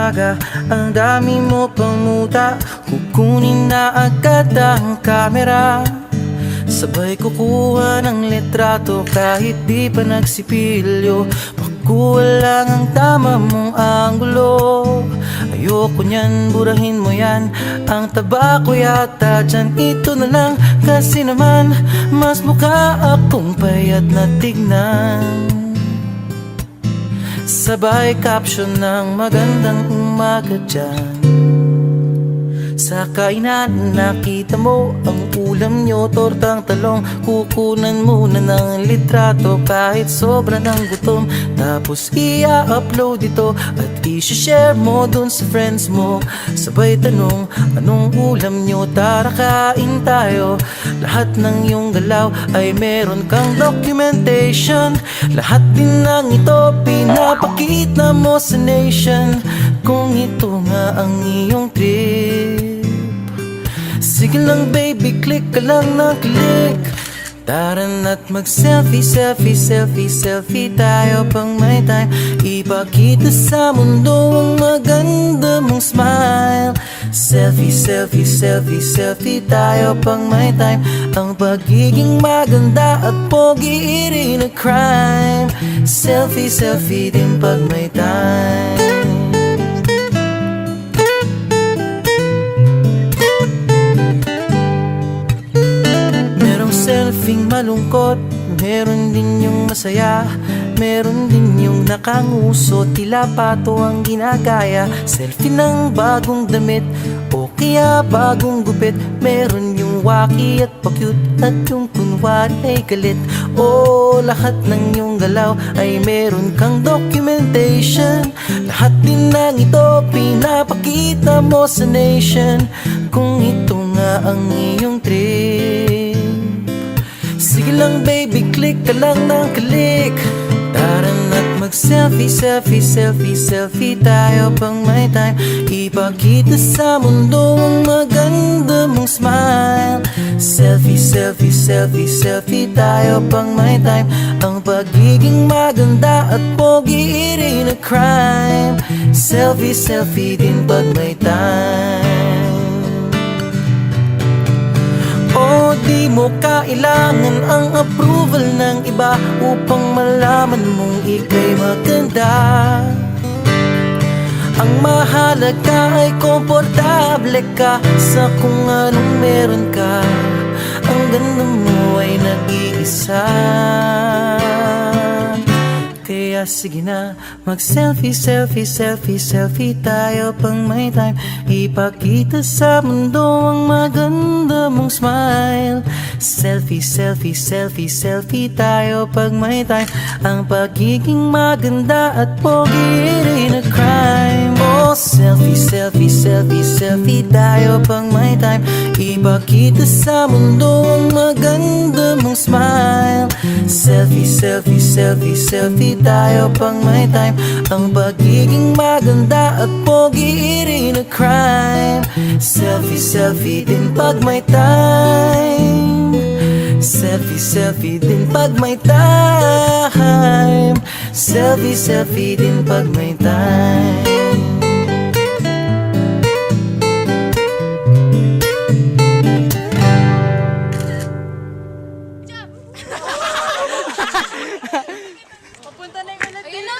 umaga, ang dami mo pang muta. Kukunin na agad ang kamera, sabay kukuha ng litrato kahit di pa nagsipilyo. Pagkuha lang ang tama mong anggulo. Ayoko niyan, burahin mo yan. Ang taba ko yata dyan, ito na lang. Kasi naman, mas mukha akong payat na tignan. Sabay caption ng magandang umaga dyan. Sa kainan nakita mo ang ulam nyo, tortang talong. Kukunan muna ng litrato kahit sobra ng gutom. Tapos i-upload ito at i-share mo dun sa friends mo. Sabay tanong, anong ulam nyo? Tara kain tayo. Lahat ng iyong galaw ay meron kang documentation. Lahat din ng ito pinapakita mo sa nation. Kung ito nga ang iyong trip, sige lang baby, click ka lang ng click. Tara na't mag-selfie, selfie, selfie, selfie tayo pang may time. Ipakita sa mundo ang maganda mong smile. Selfie, selfie, selfie, selfie tayo pang may time. Ang pagiging maganda at pogi rin na crime. Selfie, selfie din pag may time. Selfing malungkot, meron din yung masaya. Meron din yung nakanguso, tila pato ang ginagaya. Selfie ng bagong damit o kaya bagong gupit. Meron yung waki at pa-cute at yung kunwari ay galit. O lahat ng yung galaw ay meron kang documentation. Lahat din ng ito pinapakita mo sa nation. Kung ito nga ang iyong trip, sige lang baby, click ka lang ng click. Tara na't mag-selfie, selfie, selfie, selfie tayo pang may time. Ipakita sa mundo ang maganda mong smile. Selfie, selfie, selfie, selfie tayo pang may time. Ang pagiging maganda at pogi rin na crime. Selfie, selfie din pag may time. O di mo kailangan ang approval ng iba upang malaman mong ika'y maganda. Ang mahalaga ay komportable ka sa kung anong meron ka. Ang ganda mo ay nag-iisa. Kaya sige na, mag-selfie, selfie, selfie, selfie tayo pang may time. Ipakita sa mundo ang maganda mong smile. Selfie, selfie, selfie, selfie tayo pag may time. Ang pagiging maganda at pogi rin na crime. Oh, selfie, selfie, selfie, selfie tayo pang may time. Ipakita sa mundo ang maganda mong smile. Selfie, selfie, selfie, selfie tayo pang may time. Ang pagiging maganda at pogi rin na crime. Selfie, selfie din pag may time. Selfie, selfie din pag may time. Selfie, selfie din pag may time.